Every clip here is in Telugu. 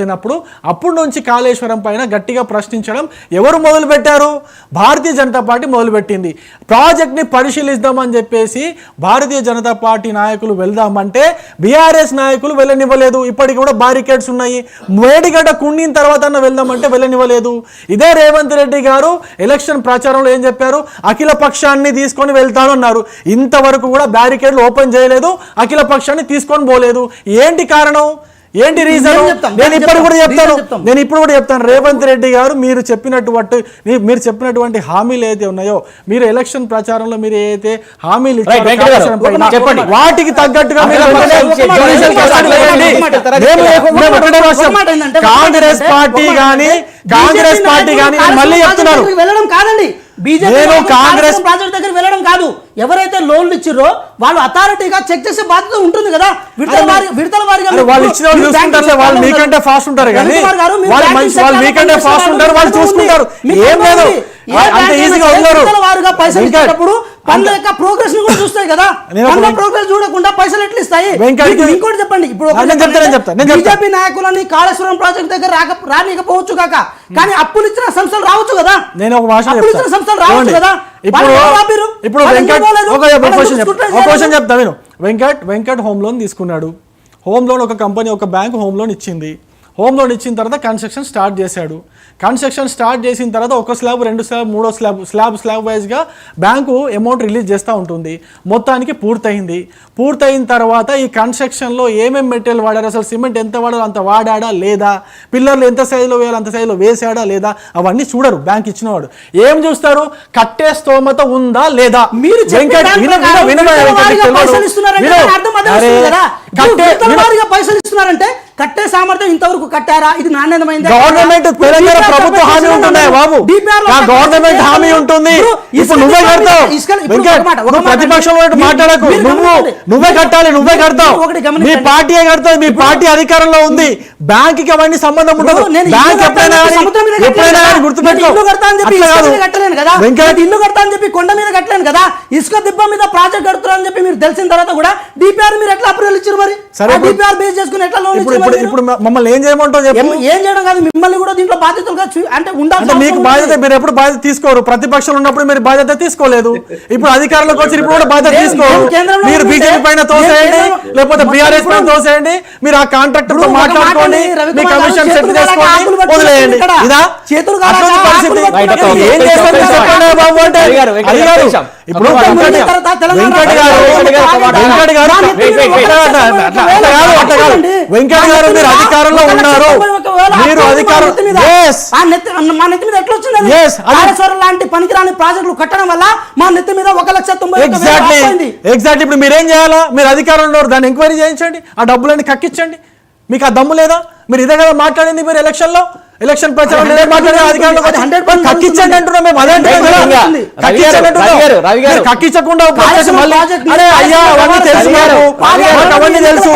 తినప్పుడు అప్పటి నుంచి కాళేశ్వరం పైన గట్టిగా ప్రశ్నించడం ఎవరు మొదలుపెట్టారు? భారతీయ జనతా పార్టీ మొదలుపెట్టింది. ప్రాజెక్ట్ని పరిశీలిద్దామని చెప్పేసి భారతీయ జనతా పార్టీ నాయకులు వెళ్దామంటే బీఆర్ఎస్ నాయకులు వెళ్ళనివ్వలేదు. ఇప్పటికి కూడా బారికేడ్స్ ఉన్నాయి. మేడిగడ్డ కుండిన తర్వాత వెళ్దామంటే వెళ్ళనివ్వలేదు. ఇదే రేవంత్ రెడ్డి గారు ఎలక్షన్ ప్రచారంలో ఏం చెప్పారు? అఖిల పక్షాన్ని తీసుకొని వెళ్తాను అన్నారు. ఇంతవరకు కూడా బ్యారికేడ్లు ఓపెన్ చేయలేదు, అఖిల పక్షాన్ని తీసుకొని పోలేదు. ఏంటి కారణం? ఏంటి రీజన్? నేను ఇప్పుడు కూడా చెప్తాను రేవంత్ రెడ్డి గారు మీరు చెప్పినటువంటి హామీలు ఏదైతే ఉన్నాయో, మీరు ఎలక్షన్ ప్రచారంలో మీరు ఏదైతే హామీలు ఇచ్చారో వాటికి తగ్గట్టుగా కాంగ్రెస్ పార్టీ కానీ మళ్ళీ చెప్తున్నారు వెళ్ళడం కాదండి, కాంగ్రెస్ ప్రాజెక్ట్ దగ్గర వెళ్ళడం కాదు. ఎవరైతే లోన్లు ఇచ్చిరో వాళ్ళు అథారిటీగా చెక్ చేసే బాధ్యత ఉంటుంది కదా. విడతల వారిగా వాళ్ళు మీకంటే ఫాస్ట్ ఉంటారు కానీ వాళ్ళు మీకంటే ఫాస్ట్ ఉంటారు, వాళ్ళు చూసుకుంటారు. ఏం లేదు, అంత ఈజీగా ఉన్నారు. పైసలు ఇచ్చేటప్పుడు పనుల యొక్క ప్రోగ్రెస్ కూడా చూస్తాయి కదా. పనుల ప్రోగ్రెస్ చూడకుండా పైసలు ఎట్లా ఇస్తాయి? ఇంకోటి చెప్పండి, ఇప్పుడు బీజేపీ నాయకులని కాళేశ్వరం ప్రాజెక్ట్ దగ్గర రానికపోవచ్చు కాక, కానీ అప్పులు ఇచ్చిన సంస్థలు రావచ్చు కదా. నేను ఒక భాష సంస్థలు రావచ్చు కదా. ఇప్పుడు వెంకట్ హోమ్ లోన్ తీసుకున్నాడు. హోమ్ లోన్ ఒక కంపెనీ, ఒక బ్యాంక్ హోమ్ లోన్ ఇచ్చింది. హోమ్ లోన్ ఇచ్చిన తర్వాత కన్స్ట్రక్షన్ స్టార్ట్ చేశాడు. కన్స్ట్రక్షన్ స్టార్ట్ చేసిన తర్వాత ఒక స్లాబ్, రెండు స్లాబ్, మూడో స్లాబ్ వైజ్గా బ్యాంకు అమౌంట్ రిలీజ్ చేస్తూ ఉంటుంది. మొత్తానికి పూర్తయిన తర్వాత ఈ కన్స్ట్రక్షన్లో ఏమేమి మెటీరియల్ వాడారు, అసలు సిమెంట్ ఎంత వాడాలో అంత వాడా లేదా, పిల్లర్లు ఎంత సైజులో వేయాలో అంత సైజులో వేసాడా లేదా, అవన్నీ చూడరు. బ్యాంక్ ఇచ్చినవాడు ఏం చూస్తారు? కట్టే స్తోమత ఉందా లేదా. మీరు పైసలు ఇస్తున్నారంటే కట్టే సామర్థ్యం ఇంతవరకు కట్టారా? ఇది నాణ్యతమైంది. గవర్నమెంట్ తెలంగాణ ప్రభుత్వ హామీ ఉంటున్నాయి బాబు, గవర్నమెంట్ హామీ ఉంటుంది. ఇప్పుడు నువ్వే కడతావు, ప్రతిపక్షంలో మాట్లాడకు. నువ్వే కట్టాలి, నువ్వే కడతావు, మీ పార్టీయే కడతావు, మీ పార్టీ అధికారంలో ఉంది. బ్యాంక్ కి అవన్నీ సంబంధం ఉండదు. బ్యాంక్ ఎప్పుడైనా గుర్తుపెట్టుకో, ఇల్లు కడతా అని చెప్పి కొండ మీద కట్టలేను కదా. ఇసుక దిబ్బ మీద ప్రాజెక్ట్ కడుతున్నా అని చెప్పి మీరు తెలిసిన తర్వాత కూడా డిపిఆర్ మీరు ఎట్లా అప్రూవల్ ఇచ్చారు? మరి డిపిఆర్ బేస్ చేసుకుని ఎట్లా లోన్ ఇచ్చారు? ఇప్పుడు మమ్మల్ని ఏం చేయమంటావు? ఏం చేయడం కాదు, మిమ్మల్ని కూడా దీంట్లో బాధ్యతలుగా అంటే ఉండాలి. మీకు బాధ్యత, మీరు ఎప్పుడు బాధ్యత తీసుకోరు. ప్రతిపక్షంలో ఉన్నప్పుడు మీరు బాధ్యత తీసుకోలేదు. ఇప్పుడు అధికారంలోకి వచ్చి ఇప్పుడు కూడా బాధ్యత తీసుకోరు. మీరు బీజేపీ పైన తోసేయండి, లేకపోతే బీఆర్ఎస్ పైన తోసేయండి. మీరు ఆ కాంట్రాక్టర్ తో మాట్లాడుకోండి, మీ కమిషన్ సెట్ చేసుకోండి, వదిలేయండి. ఇదా పరిస్థితి? ఏం చేస్తారు బాబు అంటే ఇప్పుడు వెంకట్ గారు మీరు అధికారంలో ఉన్నారు, మీరు అధికారం లాంటి పనికిరాని ప్రాజెక్టులు కట్టడం వల్ల మా నెత్తి మీద 1,90,000. ఎగ్జాక్ట్లీ. ఇప్పుడు మీరేం చేయాలా? మీరు అధికారంలో దాన్ని ఎంక్వైరీ చేయించండి, ఆ డబ్బులన్నీ కక్కించండి. మీకు ఆ దమ్ము లేదా? మీరు ఇదే కదా మాట్లాడింది మీరు ఎలక్షన్లో, ఎలక్షన్ ప్రచారం కక్కించండి అంటున్నాం మేము. అదే కక్కించకుండా అవన్నీ తెలుసు,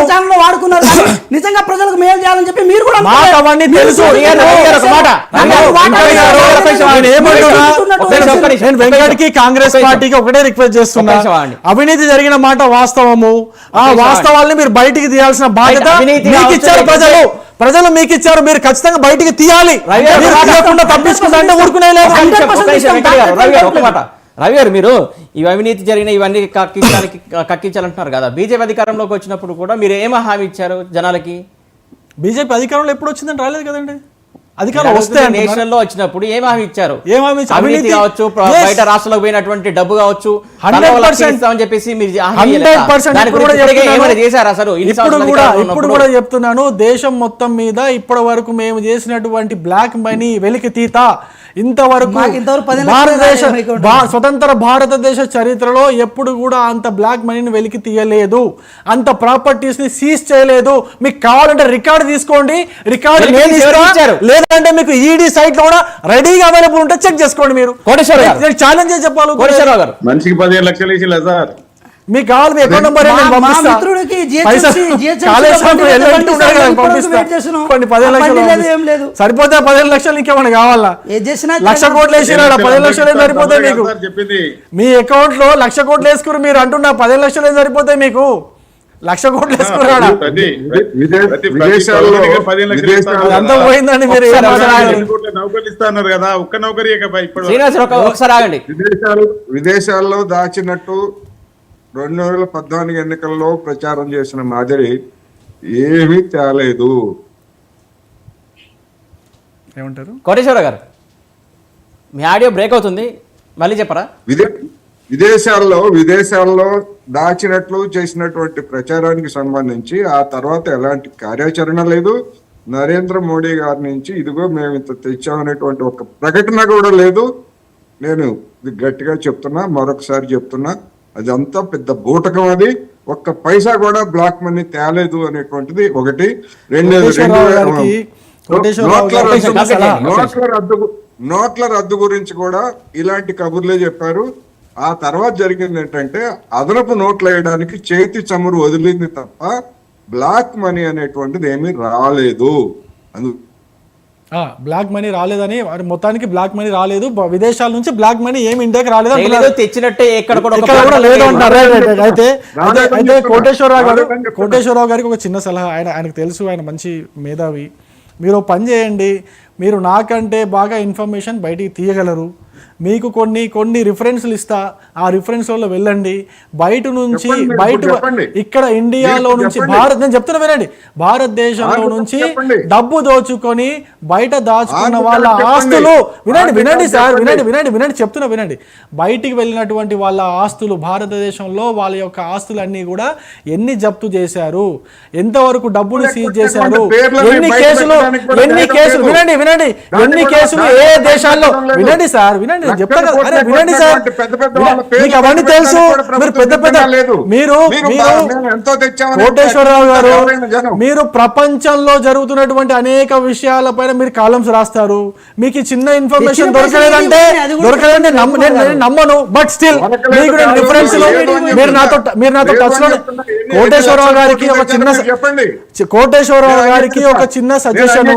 నిజంగా ప్రజలకు మేలు చేయాలని చెప్పి మీరు కూడా మాకు అవన్నీ తెలుసు. నేను వెంకట్ కి కాంగ్రెస్ పార్టీకి ఒకటే రిక్వెస్ట్ చేస్తున్నా, అవినీతి జరిగిన మాట వాస్తవము. ఆ వాస్తవాల్ని మీరు బయటికి తీయాల్సిన బాధ్యత మీకు ఇచ్చారు ప్రజలు మీకు ఇచ్చారు. మీరు ఖచ్చితంగా బయటికి తీయాలి. తప్పించుకుంటా అంటే ఊరుకునే లేదు. రవి గారు, మీరు ఈ అవినీతి జరిగిన ఇవన్నీ కక్కించాలంటున్నారు కదా. బీజేపీ అధికారంలోకి వచ్చినప్పుడు కూడా మీరు ఏం హామీ ఇచ్చారు జనాలకి? బీజేపీ అధికారంలో ఎప్పుడు వచ్చిందని రాలేదు కదండి. అధికారం వస్తే నేషన్ లో వచ్చినప్పుడు ఏం హామీ ఇచ్చారు? అవినీతి కావచ్చు, బయట రాష్ట్రాలకు పోయినటువంటి డబ్బు కావచ్చు, 100% చెప్పేసి చేశారు. అసలు ఇప్పుడు కూడా చెప్తున్నాను, దేశం మొత్తం మీద ఇప్పటి వరకు మేము చేసినటువంటి బ్లాక్ మనీ వెలికి తీత ఇంతవరకు స్వతంత్ర భారతదేశ చరిత్రలో ఎప్పుడు కూడా అంత బ్లాక్ మనీని వెలికి తీయలేదు, అంత ప్రాపర్టీస్ ని సీజ్ చేయలేదు. మీకు కావాలంటే రికార్డు తీసుకోండి, రికార్డు లేదంటే మీకు ఈడీ సైట్ లో కూడా రెడీగా అవైలబుల్ ఉంటే చెక్ చేసుకోండి. మీరు ఛాలెంజ్ చేసి చెప్పాలి. మనిషికి 15 లక్షలు ఇచ్చి సార్, మీకు కావాలి మీ అకౌంట్ నెంబర్ సరిపోతే 15 లక్షలు ఇంకేమన్నా కావాలా? 1,00,000 కోట్లు వేసినాడు, 15 లక్షలు ఏం సరిపోతాయి మీకు? మీ అకౌంట్ లో 1,00,000 కోట్లు వేసుకుని మీరు అంటున్నా 15 లక్షలు ఏం సరిపోతాయి మీకు? 1,00,000 కోట్లు వేసుకున్నాడా? విదేశాల్లో 15 లక్షలు ఇస్తాను అంతా పోయిందండి. మీరు ఏం మాట్లాడారు? నౌకర్లు ఇస్తా అన్నారు కదా, ఒక్క నౌకరీ ఇప్పుడు శ్రీనివాస్ ఒకసారి ఆగండి. విదేశాల్లో దాచినట్టు 2014 ఎన్నికల్లో ప్రచారం చేసిన మాదిరి ఏమీ తేలేదు. ఏమంటారు కోటేశ్వరరావు గారు, మీ ఆడియో బ్రేక్ అవుతుంది, మళ్ళీ చెప్పరా? విదేశాల్లో దాచినట్లు చేసినటువంటి ప్రచారానికి సంబంధించి ఆ తర్వాత ఎలాంటి కార్యాచరణ లేదు. నరేంద్ర మోడీ గారి నుంచి ఇదిగో మేము ఇంత తెచ్చామనేటువంటి ఒక ప్రకటన కూడా లేదు. నేను ఇది గట్టిగా చెప్తున్నా, మరొకసారి చెప్తున్నా, అదంతా పెద్ద బూటకం. అది ఒక్క పైసా కూడా బ్లాక్ మనీ తేలేదు అనేటువంటిది ఒకటి. నోట్ల రద్దు గురించి కూడా ఇలాంటి కబుర్లే చెప్పారు. ఆ తర్వాత జరిగింది ఏంటంటే అదనపు నోట్లు వేయడానికి చేతి చమురు వదిలింది తప్ప బ్లాక్ మనీ అనేటువంటిది ఏమీ రాలేదు. బ్లాక్ మనీ రాలేదని, మొత్తానికి బ్లాక్ మనీ రాలేదు, విదేశాల నుంచి బ్లాక్ మనీ ఏమి ఇండియాకి రాలేదు, తెచ్చినట్టే ఎక్కడ కూడా లేదు అంటారు. అయితే కోటేశ్వరరావు గారికి ఒక చిన్న సలహా. ఆయనకు తెలుసు, ఆయన మంచి మేధావి. మీరు పని చేయండి, మీరు నాకంటే బాగా ఇన్ఫర్మేషన్ బయటికి తీయగలరు. మీకు కొన్ని రిఫరెన్స్లు ఇస్తా, ఆ రిఫరెన్స్లలో వెళ్ళండి. బయట నుంచి ఇక్కడ ఇండియాలో నుంచి నేను చెప్తున్నా వినండి, భారతదేశంలో నుంచి డబ్బు దోచుకొని బయట దాచుకున్న వాళ్ళ ఆస్తులు వినండి సార్, వినండి చెప్తున్నా వినండి. బయటికి వెళ్ళినటువంటి వాళ్ళ ఆస్తులు, భారతదేశంలో వాళ్ళ యొక్క ఆస్తులన్నీ కూడా ఎన్ని జప్తు చేశారు, ఎంతవరకు డబ్బులు సీజ్ చేశారు, ఎన్ని కేసులు వినండి ఎన్ని కేసులు ఏ దేశాల్లో, వినండి సార్, వినండి చెప్తా కదా, అరే వినండి సార్, మీకు అవన్నీ తెలుసు. మీరు పెద్ద మీరు కోటేశ్వరరావు గారు, మీరు ప్రపంచంలో జరుగుతున్నటువంటి అనేక విషయాలపైన మీరు కాలమ్స్ రాస్తారు. మీకు చిన్న ఇన్ఫర్మేషన్ దొరకలేదంటే నేను నమ్మను, బట్ స్టిల్ మీకు డిఫరెన్స్ మీరు నాతో టచ్ లో. కోటేశ్వరరావు గారికి ఒక చిన్న సజెషన్,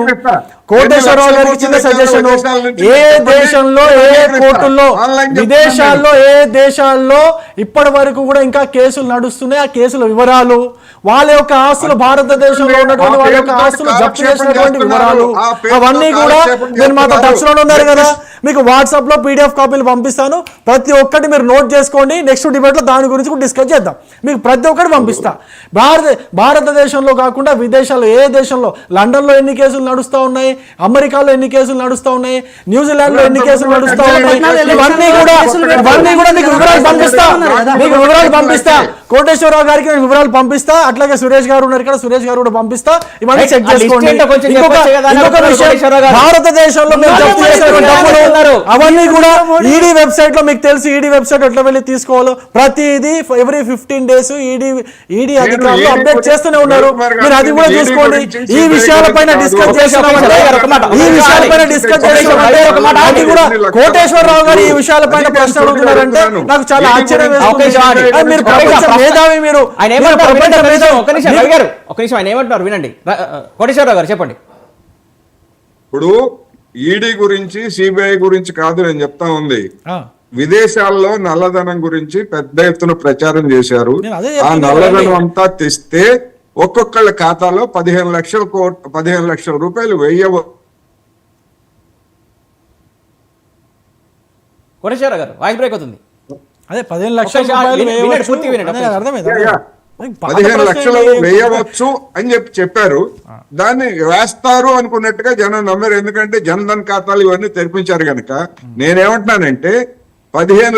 ఏ దేశంలో ఏ కోర్టుల్లో విదేశాల్లో ఏ దేశాల్లో ఇప్పటి వరకు కూడా ఇంకా కేసులు నడుస్తున్నాయి, ఆ కేసుల వివరాలు, వాళ్ళ యొక్క ఆస్తులు, భారతదేశంలో ఉన్నటువంటి వాళ్ళ యొక్క ఆస్తులు జప్తు చేసినటువంటి వివరాలు, అవన్నీ కూడా నేను మాతో టచ్ లో ఉన్నారు కదా, మీకు వాట్సాప్ లో PDF కాపీలు పంపిస్తాను. ప్రతి ఒక్కటి మీరు నోట్ చేసుకోండి. నెక్స్ట్ డిబేట్ లో దాని గురించి కూడా డిస్కస్ చేద్దాం. మీకు ప్రతి ఒక్కటి పంపిస్తా. భారతదేశంలో కాకుండా విదేశాల్లో ఏ దేశంలో, లండన్ లో ఎన్ని కేసులు నడుస్తూ ఉన్నాయి, అమెరికాలో ఎన్ని కేసులు నడుస్తూ ఉన్నాయి, న్యూజిలాండ్ లో ఎన్ని కేసులు నడుస్తూ ఉన్నాయి, ఇవన్నీ కూడా మీకు వివరాలు పంపిస్తా. కోటేశ్వరరావు గారికి నేను వివరాలు పంపిస్తా. అట్లాగే సురేష్ గారు ఉన్నారు ఇక్కడ, సురేష్ గారు కూడా పంపిస్తా. ఇవన్నీ చెక్ చేసుకోండి. ఇంకొక విషయం, భారతదేశంలో అవన్నీ కూడా ఈడీ వెబ్సైట్ లో మీకు తెలుసు, ఈడీ వెబ్సైట్ ఎట్లా వెళ్ళి తీసుకోవాలో ప్రతిదీ ఎవ్రీ 15 days ఈడీ అధికారులు అప్డేట్ చేస్తూనే ఉన్నారు. మీరు అది కూడా చూసుకోండి. ఈ విషయాలపైన డిస్కస్ చేస్తున్నామంటే అది కూడా కోటేశ్వరరావు గారు ఈ విషయాలపైన ప్రశ్న అడుగుతున్నారంటే నాకు చాలా ఆశ్చర్యం వేస్తుంది. మీరు ప్రపంచ మేధావి, మీరు ఆయన ఏమంటున్నారు వినండి. కోటేశ్వరరావు గారు చెప్పండి. ఇప్పుడు ఈడీ గురించి, సిబిఐ గురించి కాదు నేను చెప్తా ఉంది. విదేశాల్లో నల్లధనం గురించి పెద్ద ఎత్తున ప్రచారం చేశారు. ఆ నల్లధనం అంతా తెస్తే ఒక్కొక్కళ్ళ ఖాతాలో 15 లక్షల రూపాయలు కోటేశ్వరరావు గారు వాయిస్ బ్రేక్ అవుతుంది. అదే 15 లక్షల అర్థమైంది. 15 లక్షలు వేయవచ్చు అని చెప్పారు. దాన్ని వేస్తారు అనుకున్నట్టుగా జనం నమ్మారు. ఎందుకంటే జన్ధన్ ఖాతాలు ఇవన్నీ తెరిపించారు కనుక. నేనేమంటున్నానంటే 15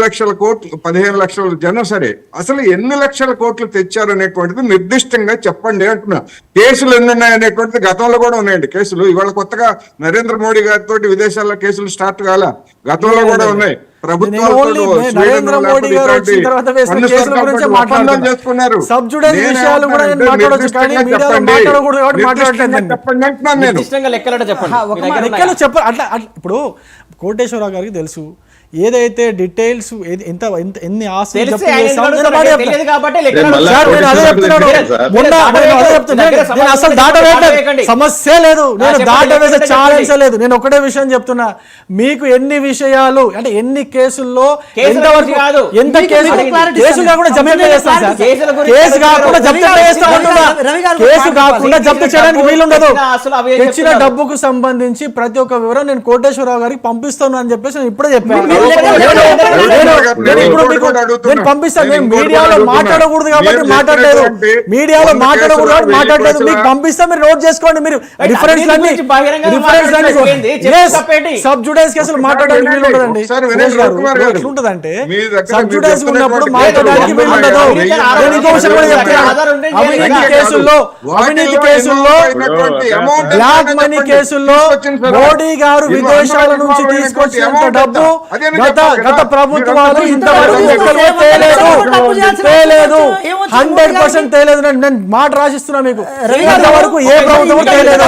లక్షల జనం సరే, అసలు ఎన్ని లక్షల కోట్లు తెచ్చారు అనేటువంటిది నిర్దిష్టంగా చెప్పండి అంటున్నా. కేసులు ఎన్ని ఉన్నాయనేటువంటిది గతంలో కూడా ఉన్నాయండి కేసులు. ఇవాళ కొత్తగా నరేంద్ర మోడీ గారితో విదేశాల్లో కేసులు స్టార్ట్ కాలా, గతంలో కూడా ఉన్నాయి. ప్రభుత్వాలు ఇప్పుడు కోటేశ్వరరావు గారికి తెలుసు ఏదైతే డీటెయిల్స్ ఎంత ఎన్ని ఆస్తులు తెలిస్తే జప్తు ఆయన చేశామో ఎందుకు నేను అడుగుతారు? అదే తెలియదు చెప్తున్నా. కాబట్టి లెక్కలు మళ్ళా సార్, నేను అదే చెప్తున్నాను. సార్. మొన్న నేను అదే చెప్తున్నాను. నేను అసలు దాటవేయట్లేదు. సమస్య లేదు, నేను దాటవేసే ఛాలెంజ్ లేదు. నేను ఒకటే విషయం చెప్తున్నా, మీకు ఎన్ని విషయాలు అంటే ఎన్ని కేసుల్లో ఎంతవరకు కాదు. ఎంత మీకు కేసు clarity కేసు ఇస్తాను. కాకుండా జప్తు ఎట్లా చేస్తాం సార్? కేసుల గురించి కేసు కాకుండా జప్తు ఎట్లా చేస్తాం అంటున్నా. రవి గారు కేసు కాకుండా జప్తు చేయడానికి వీలుండదు. అసలు అవే తెచ్చిన చెప్తున్నారు. డబ్బుకు సంబంధించి ప్రతి ఒక్క వివరం నేను కోటేశ్వరరావు గారికి పంపిస్తాను అని చెప్పేసి నేను ఇప్పుడే చెప్పాను. నేను పంపిస్తాను. నేను మీడియాలో మాట్లాడకూడదు కాబట్టి మాట్లాడలేదు. మీడియాలో మాట్లాడకూడదు కాబట్టి మాట్లాడలేదు. మీకు పంపిస్తా, మీరు నోట్ చేసుకోండి. మీరు రిఫరెన్స్ సబ్ జుడైస్ కేసులు మాట్లాడడానికి వీలు ఉండదండి. ఎట్లుంటదంటే సబ్ జుడైస్ ఉన్నప్పుడు మాట్లాడడానికి వీలు ఉండదు. నేను ఇంకో విషయం కూడా చెప్తున్నాను. అవినీతి కేసుల్లో బ్లాక్ మనీ కేసుల్లో మోడీ గారు విదేశాల నుంచి తీసుకొచ్చినంత డబ్బు గత ప్రభుత్వాలు ఇంతవరకు ఎక్కడో తేలేదు. 100% తేలేదు. నేను మాట రాసిస్తున్నా మీకు. ఇంతవరకు ఏ ప్రభుత్వం తేలేదు.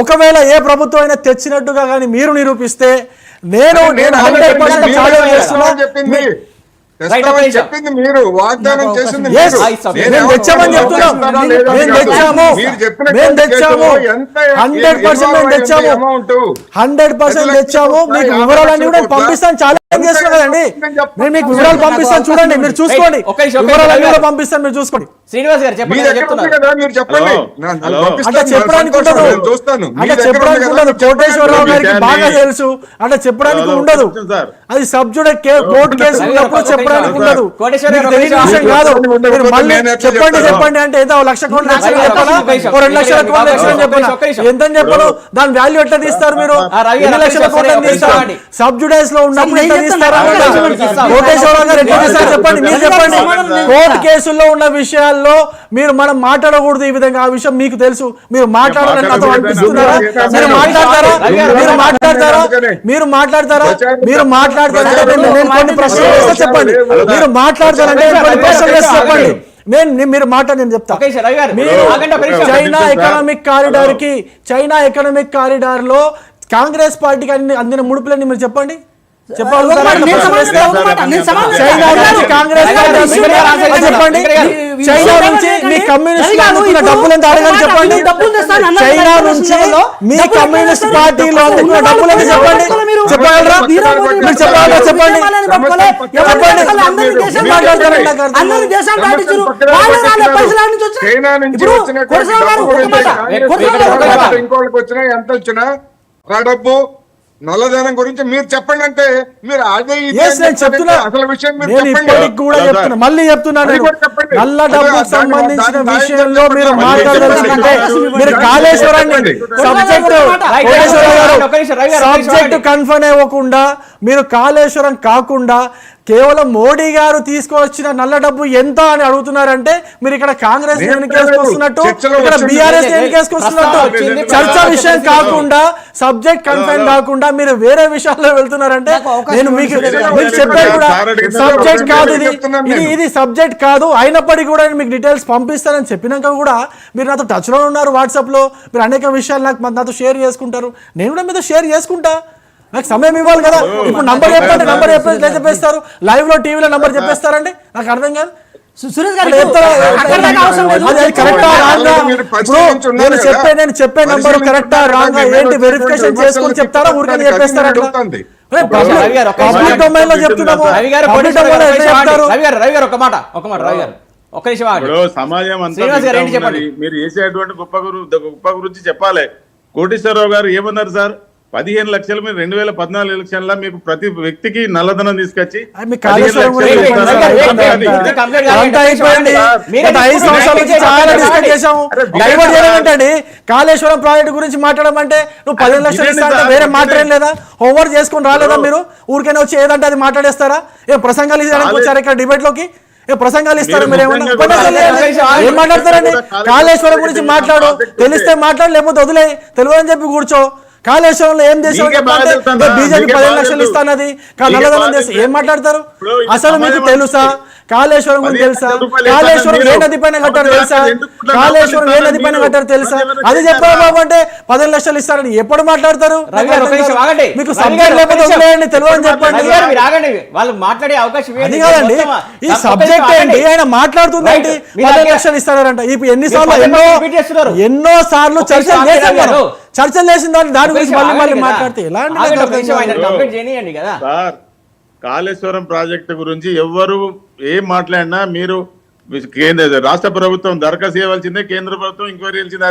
ఒకవేళ ఏ ప్రభుత్వం అయినా తెచ్చినట్టుగా కానీ మీరు నిరూపిస్తే నేను 100% ఛాలెంజ్ చేస్తున్నా. చెప్పింది మీరు, వాగ్దానం చేసింది Yes, మీరు. మేము తెచ్చామని చెప్తున్నాం. మేము తెచ్చాము. మేము తెచ్చాము. 100% మేము తెచ్చాము. 100% తెచ్చాము. మీకు వివరాలన్నీ కూడా పంపిస్తాను. ఛాలెంజ్ చేస్తున్నాం కదండి. నేను మీకు వివరాలు పంపిస్తాను, చూడండి, మీరు చూసుకోండి. వివరాలన్నీ కూడా పంపిస్తాను, మీరు చూసుకోండి. శ్రీనివాస్ గారు చెప్పండి. మీరు చెప్పండి. అంటే చెప్పడానికి ఉండదు. అంటే చెప్పడానికి ఉండదు. కోటేశ్వరరావు గారికి బాగా తెలుసు. అంటే చెప్పడానికి ఉండదు. అది సబ్జుడే కోర్టు కేసు ఉన్నప్పుడు చెప్పడానికి ఉండదు. మీకు తెలియని విషయం కాదు. మీరు మళ్ళీ చెప్పండి అంటే ఏదో 1,00,000 కోట్ల లక్షలు చెప్పాలా, 2 లక్షల కోట్ల లక్షలు చెప్పాలా, ఎంతని చెప్పను? దాని వాల్యూ ఎట్లా తీస్తారు మీరు? ఎన్ని లక్షల కోట్లని తీస్తారు? సబ్జుడైస్ లో ఉన్నప్పుడు ఎట్లా తీస్తారు? కోటేశ్వరరావు గారు ఎట్లా తీస్తారు చెప్పండి, మీరు చెప్పండి. కోర్టు కేసుల్లో ఉన్న విషయాల్లో మనం మాట్లాడకూడదు ఈ విధంగా. ఆ విషయం మీకు తెలుసు. మీరు మాట్లాడాలని నాతో అనిపిస్తున్నారా? మీరు మాట్లాడతారా నేను కొన్ని ప్రశ్నలు వేస్తే చెప్పండి. మీరు మాట్లాడతారంటే కొన్ని ప్రశ్నలు వేస్తే చెప్పండి. మీరు నేను చెప్తా. చైనా ఎకనామిక్ కారిడార్ లో కాంగ్రెస్ పార్టీకి అందిన ముడుపులని మీరు చెప్పండి. చెప్పండి. చైనా నుంచి మీ కమ్యూనిస్ట్ డబ్బులు ఎంత అడగని చెప్పండి. చైనా నుంచి మీ కమ్యూనిస్ట్ పార్టీలో అందుకున్న డబ్బులు ఎంత చెప్పండి. చెప్పగలరా? మీరు చెప్పగలరా? చెప్పండి. ఇంకోళ్ళకి వచ్చినా ఎంత వచ్చినా ఆ డబ్బు నల్లధనం గురించి మీరు చెప్పండి అంటే మీరు అదే అసలు విషయం మళ్ళీ చెప్తున్నాను. నల్ల డబ్బుకు సంబంధించిన విషయంలో మీరు మాట్లాడాలంటే మీరు కాళేశ్వరాన్ని సబ్జెక్ట్ కన్ఫర్మ్ అవ్వకుండా మీరు కాళేశ్వరం కాకుండా కేవలం మోడీ గారు తీసుకొచ్చిన నల్ల డబ్బు ఎంత అని అడుగుతున్నారంటే మీరు ఇక్కడ కాంగ్రెస్ ఎన్నికేసుకొస్తున్నట్టు, ఇక్కడ బీఆర్ఎస్ ఎన్నికేసుకొస్తున్నట్టు. చర్చ విషయం కాకుండా, సబ్జెక్ట్ కన్ఫైన్ కాకుండా మీరు వేరే విషయాల్లో వెళ్తున్నారంటే నేను మీకు చెప్పాను కూడా సబ్జెక్ట్ కాదు, ఇది సబ్జెక్ట్ కాదు. అయినప్పటికీ కూడా మీకు డీటెయిల్స్ పంపిస్తానని చెప్పినాక కూడా మీరు నాతో టచ్ లో ఉన్నారు. వాట్సాప్ లో మీరు అనేక విషయాలు నాతో షేర్ చేసుకుంటారు. నేను కూడా మీతో షేర్ చేసుకుంటా. నాకు సమయం ఇవ్వాలి కదా. ఇప్పుడు నంబర్ చెప్పండి, నంబర్ చెప్పేస్తారు. లైవ్ లో టీవీలో నంబర్ చెప్పేస్తారండి. నాకు అర్థం కాదు. సురేష్ గారు నేను చెప్పే నంబర్ కరెక్టా రాంగా ఏంటి వెరిఫికేషన్ చేసుకుని చెప్తారా? ఊరికే చెప్పేస్తారా? పబ్లిక్ డొమైన్ లో చెప్తున్నాము. రవి గారు ఒక మాట ఒక్క నిమిషం. సమాజం అంతా మీరు చేసేటువంటి గొప్ప గురించి చెప్పాలి. కోటేశ్వరరావు గారు ఏమన్నారు సార్? 15 లక్షలు మీరు 2014 ఎలక్షన్ల మీకు ప్రతి వ్యక్తికి నల్లధనం తీసుకొచ్చి కాళేశ్వరం ప్రాజెక్ట్ గురించి మాట్లాడమంటే నువ్వు 15 లక్షలు ఇస్తా అంటే వేరే మాట్లాడేం లేదా? హోంవర్క్ చేసుకుని రాలేదా మీరు? ఊరికైనా వచ్చి ఏదంటే అది మాట్లాడేస్తారా? ఏం ప్రసంగాలు ఇవ్వడానికి వచ్చారు ఇక్కడ డిబేట్ లోకి? ప్రసంగాలు ఇస్తారు మీరు? ఏం మాట్లాడతారండి? కాళేశ్వరం గురించి మాట్లాడు, తెలిస్తే మాట్లాడు, లేకపోతే వదిలే, తెలియదు అని చెప్పి కూర్చో. కాళేశ్వరంలో ఏం చేసావు? బీజేపీ 15 లక్షలు ఇస్తానది, నల్లధనం చేసి ఏం మాట్లాడతారు? అసలు మీకు తెలుసా కాళేశ్వరం గురించి తెలుసా? 15 రూపాయలు కాళేశ్వరం ఏ మీరు నది పైన కట్టారు తెలుసా? ఎందుకు కాళేశ్వరం ఏ నది పైన మీరు కట్టారు తెలుసా? మధ్యవర్తి అది చెప్పారు బాబు అంటే 15 లక్షలు ఇస్తారని ఎప్పుడు మాట్లాడతారు? రవి గారు ఒక నిమిషం ఆగండి. మీకు రవి సబ్జెక్ట్ గారు ఒక లేకపోతే నిమిషం. వదిలేయండి, తెలియని చెప్పండి. రవి గారు మీరు ఆగండి, వాళ్ళు మాట్లాడే అవకాశం అది ఇవ్వండి. కాదండి, మొత్తం ఈ ఒక సబ్జెక్ట్ నిమిషం ఏంటి? ఆగండి. ఆయన మాట్లాడుతుంది ఏంటి? Right. మీరు 15 అదే- లక్షలు ఇస్తారంట. ఇప్పుడు ఎన్నిసార్లు మీరు ఎన్నో repeat చేస్తున్నారు. ఎన్నో సార్లు ఒక చర్చలు నిమిషం చేశాం ఆగండి మనం. గారు. చర్చలు చేసిన దాని ఒక గురించి నిమిషం మళ్ళీ ఆగండి కదా. మాట్లాడితే ఎలా అండి? ఆగండి, నాకు ఒక నిమిషం అర్థం ఆయన కాదు. కంప్లీట్ చేయనియండి కదా. సార్ కాళేశ్వరం ప్రాజెక్టు గురించి ఎవ్వరు ఏం మాట్లాడినా మీరు కేంద్ర రాష్ట్ర ప్రభుత్వం దరఖాస్తు చేయవలసిందే, కేంద్ర ప్రభుత్వం ఎంక్వైరీ చేయాల్సిందే.